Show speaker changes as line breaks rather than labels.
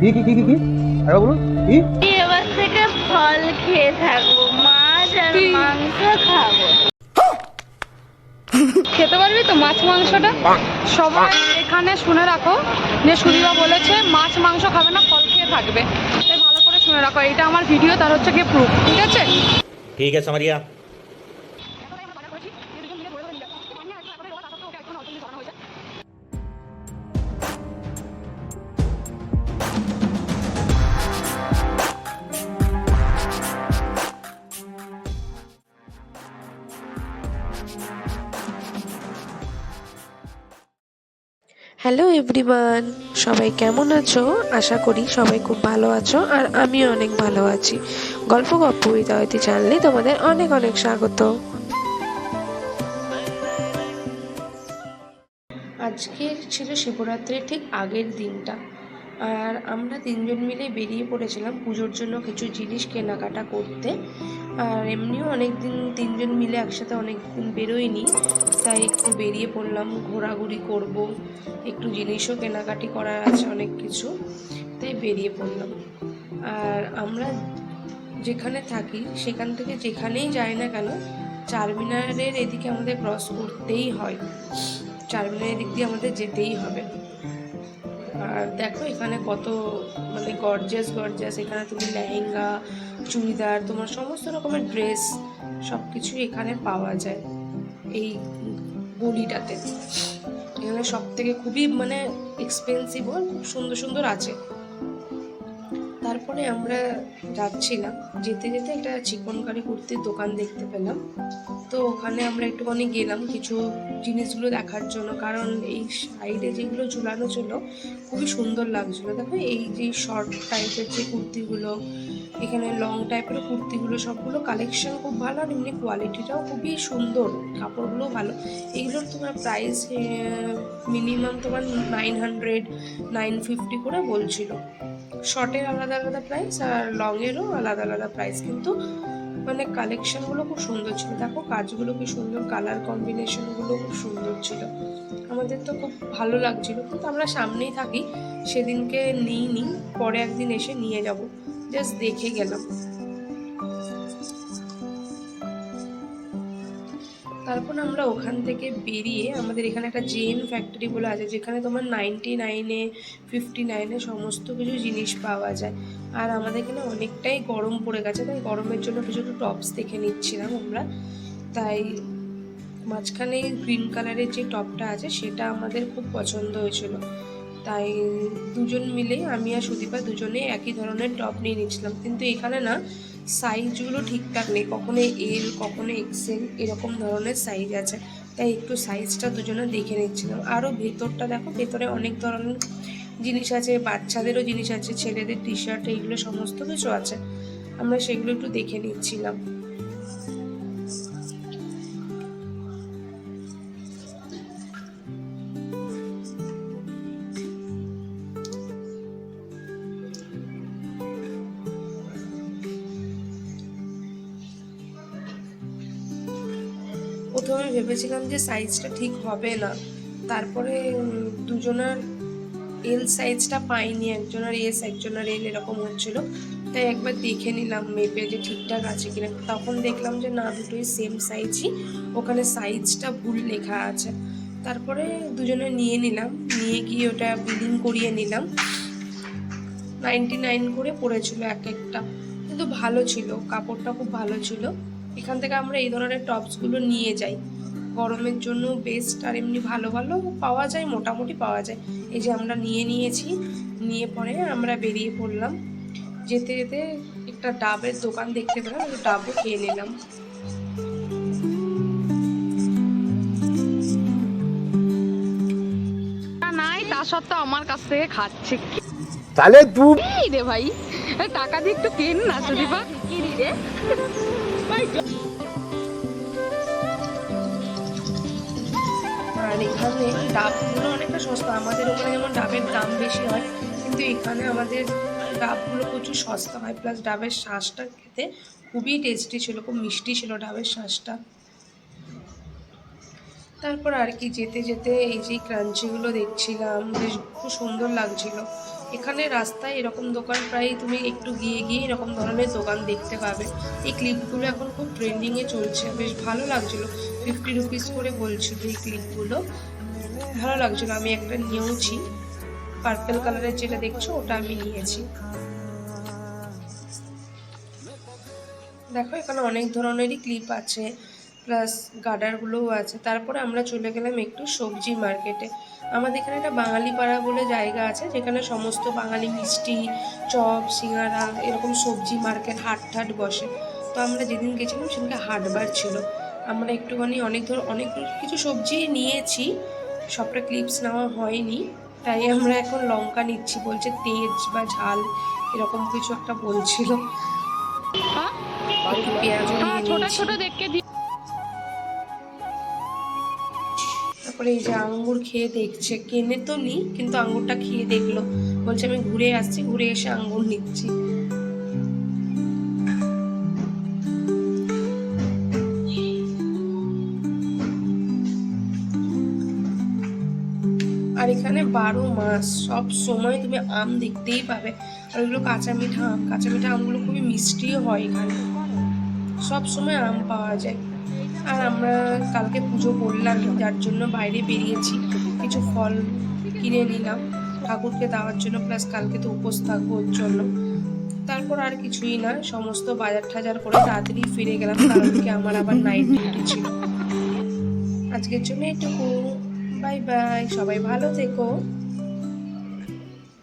কি আরে বলুন কি?
এবার থেকে ফল খেয়ে থাকবো, মাছ আর মাংস খাবো।
খেতে পারবি তো মাছ মাংসটা? সবাই এখানে শুনে রাখো যে সুদীপা বলেছে মাছ মাংস খাবে না, ফল খেয়ে থাকবে। তাই ভালো করে শুনে রাখো, এটা আমার ভিডিও, তার হচ্ছে কি প্রুফ, ঠিক আছে?
ठीक है समझ गया।
হ্যালো এভরিওয়ান, সবাই কেমন আছো? আশা করি সবাই খুব ভালো আছো, আর আমিও অনেক ভালো আছি। গল্প উইথ অয়তি চ্যানেলে তোমাদের অনেক অনেক স্বাগত। আজকে ছিল শিবরাত্রির ঠিক আগের দিনটা, আর আমরা তিনজন মিলে বেরিয়ে পড়েছিলাম পুজোর জন্য কিছু জিনিস কেনাকাটা করতে। আর এমনিও অনেক দিন তিনজন মিলে একসাথে অনেক দিন বেরোয়নি, তাই একটু বেরিয়ে পড়লাম, ঘোরাঘুরি করব, একটু জিনিসও কেনাকাটি করার আছে অনেক কিছু, তাই বেরিয়ে পড়লাম। আর আমরা যেখানে থাকি সেখান থেকে যেখানেই যাই না কেন, চারমিনারের এদিকে আমাদের ক্রস করতেই হয়, চারমিনারের দিক দিয়ে আমাদের যেতেই হবে। আর দেখো এখানে কত মানে গর্জিয়াস এখানে তুমি লেহেঙ্গা, চুড়িদার, তোমার সমস্ত রকমের ড্রেস সব কিছুই এখানে পাওয়া যায় এই গলিটাতে। এখানে সব থেকে খুবই মানে এক্সপেন্সিভ আর খুব সুন্দর সুন্দর আছে। তারপরে আমরা যাচ্ছিলাম, যেতে যেতে একটা চিকনকারি কুর্তির দোকান দেখতে পেলাম, তো ওখানে আমরা একটুখানি গেলাম কিছু জিনিসগুলো দেখার জন্য, কারণ এই সাইডে যেগুলো ঝুলানো ছিল খুবই সুন্দর লাগছিলো। দেখো এই যে শর্ট টাইপের যে কুর্তিগুলো, এখানে লং টাইপের কুর্তিগুলো, সবগুলো কালেকশন খুব ভালো, আর এমনি কোয়ালিটিটাও খুবই সুন্দর, কাপড়গুলো ভালো। এগুলোর তোমার প্রাইস মিনিমাম তোমার 900 950 করে বলছিল। শর্টের আলাদা আলাদা প্রাইস আর লংয়েরও আলাদা আলাদা প্রাইস, কিন্তু মানে কালেকশনগুলো খুব সুন্দর ছিল। দেখো কাজগুলো কি সুন্দর, কালার কম্বিনেশনগুলো খুব সুন্দর ছিল, আমাদের তো খুব ভালো লাগছিল। কিন্তু আমরা সামনেই থাকি, সেদিনকে নিইনি, পরে একদিন এসে নিয়ে যাব, জাস্ট দেখে গেলাম। তারপর আমরা ওখান থেকে বেরিয়ে আমাদের এখানে একটা জেন ফ্যাক্টরি বলে আছে, যেখানে তোমার 99-এ 59-এ সমস্ত কিছু জিনিস পাওয়া যায়। আর আমাদের এখানে অনেকটাই গরম পড়ে গেছে, তাই গরমের জন্য কিছু একটু টপস দেখে নিচ্ছিলাম আমরা। তাই মাঝখানে গ্রিন কালারের যে টপটা আছে সেটা আমাদের খুব পছন্দ হয়েছিল, তাই দুজন মিলে আমি আর সুদীপা দুজনে একই ধরনের টপ নিয়ে নিচ্ছিলাম। কিন্তু এখানে না সাইজগুলো ঠিকঠাক নেই, কখনো এল কখনো এক্সেল এরকম ধরনের সাইজ আছে, তাই একটু সাইজটা দুজনে দেখে নিচ্ছিলাম। আরও ভেতরটা দেখো, ভেতরে অনেক ধরনের জিনিস আছে, বাচ্চাদেরও জিনিস আছে, ছেলেদের টি শার্ট, এইগুলো সমস্ত কিছু আছে, আমরা সেগুলো একটু দেখে নিচ্ছিলাম। প্রথমে ভেবেছিলাম যে সাইজটা ঠিক হবে না, তারপরে দুজনের এল সাইজটা পাইনি, একজনের এস একজনের এল এরকম হচ্ছিল, তাই একবার দেখে নিলাম মেপে যে ঠিকঠাক আছে কিনা। তখন দেখলাম যে না, দুটোই সেম সাইজই, ওখানে সাইজটা ভুল লেখা আছে। তারপরে দুজনে নিয়ে নিলাম, নিয়ে গিয়ে ওটা বিলিং করিয়ে নিলাম। 99 করে পড়েছিল এক একটা, কিন্তু ভালো ছিল, কাপড়টা খুব ভালো ছিল। এখান থেকে আমরা এই ধরনের টপসগুলো নিয়ে যাই, গরমের জন্য বেস্ট, আর এমনি ভালো ভালো পাওয়া যায়, মোটামুটি পাওয়া যায়। এই যে আমরা নিয়েছি, নিয়ে পরে আমরা বেরিয়ে পড়লাম। যেতে যেতে একটা ডাবের দোকান দেখতে পেলাম, ডাবও খেয়ে নিলাম।
নাই তা সত্ত্বেও আমার কাছ থেকে খাচ্ছে
তাহলে তুই
রে ভাই, টাকা দিয়ে একটু কেন না সুদীপা, কিনি রে
আর এখানে ডাবগুলো অনেকটা সস্তা, আমাদের ওখানে যেমন ডাবের দাম বেশি হয়, কিন্তু এখানে আমাদের ডাবগুলো প্রচুর সস্তা হয়, প্লাস ডাবের শাঁসটা খেতে খুবই টেস্টি ছিল, খুব মিষ্টি ছিল ডাবের শাঁসটা। তারপর আর কি যেতে যেতে এই যে ক্রাঞ্চিগুলো দেখছিলাম, বেশ খুব সুন্দর লাগছিল। এখানে রাস্তায় এরকম দোকান প্রায় তুমি একটু গিয়ে গিয়ে এরকম ধরনের দোকান দেখতে পাবে। এই ক্লিপগুলো এখন খুব ট্রেন্ডিংয়ে চলছে, বেশ ভালো লাগছিলো। 50 রুপিস করে বলছিল এই ক্লিপগুলো, ভালো লাগছিলো। আমি একটা নিয়েওছি, পার্পল কালারের যেটা দেখছো ওটা আমি নিয়েছি। দেখো এখানে অনেক ধরনেরই ক্লিপ আছে, প্লাস গার্ডারগুলোও আছে। তারপরে আমরা চলে গেলাম একটু সবজি মার্কেটে। আমাদের এখানে একটা বাঙালি পাড়া বলে জায়গা আছে, যেখানে সমস্ত বাঙালি মিষ্টি, চপ, সিঙ্গারা, এরকম সবজি মার্কেট, হাট ঠাট বসে। তো আমরা যেদিন গেছিলাম সেদিনকে হাটবার ছিল। আমরা একটুখানি অনেক কিছু সবজি নিয়েছি, সবটা ক্লিপস নেওয়া হয়নি। তাই আমরা এখন লঙ্কা নিচ্ছি, বলছে তেজ বা ঝাল এরকম কিছু একটা বলছিল।
হ্যাঁ
একটু পেঁয়াজও নিয়ে
ছোট
নিয়েছি।
ছোট দেখকে
তারপরে এই যে আঙ্গুর খেয়ে দেখছে, কেনে তো নি কিন্তু আঙ্গুরটা খেয়ে দেখলো, বলছে আমি ঘুরে আসছি, ঘুরে এসে আঙ্গুর নিচ্ছি। আর এখানে 12 মাস সব সময় তুমি আম দেখতেই পাবে। আর ওইগুলো কাঁচা মিঠা আম, কাঁচা মিঠা আমগুলো খুবই মিষ্টিও হয় এখানে, সব সময় আম পাওয়া যায়। আর আমরা কালকে পুজো করলাম, যার জন্য বাইরে বেরিয়েছি, কিছু ফল কিনে নিলাম ঠাকুরকে দেওয়ার জন্য, প্লাস কালকে তো উপোস থাকবো ওর জন্য। তারপর আর কিছুই না, সমস্ত বাজার টাজার করে তাড়াতাড়ি ফিরে গেলাম, কারণ কি আমার আবার নাইট ডিউটি ছিল। আজকের জন্য এটুকু, বাই বাই, সবাই ভালো থেকো।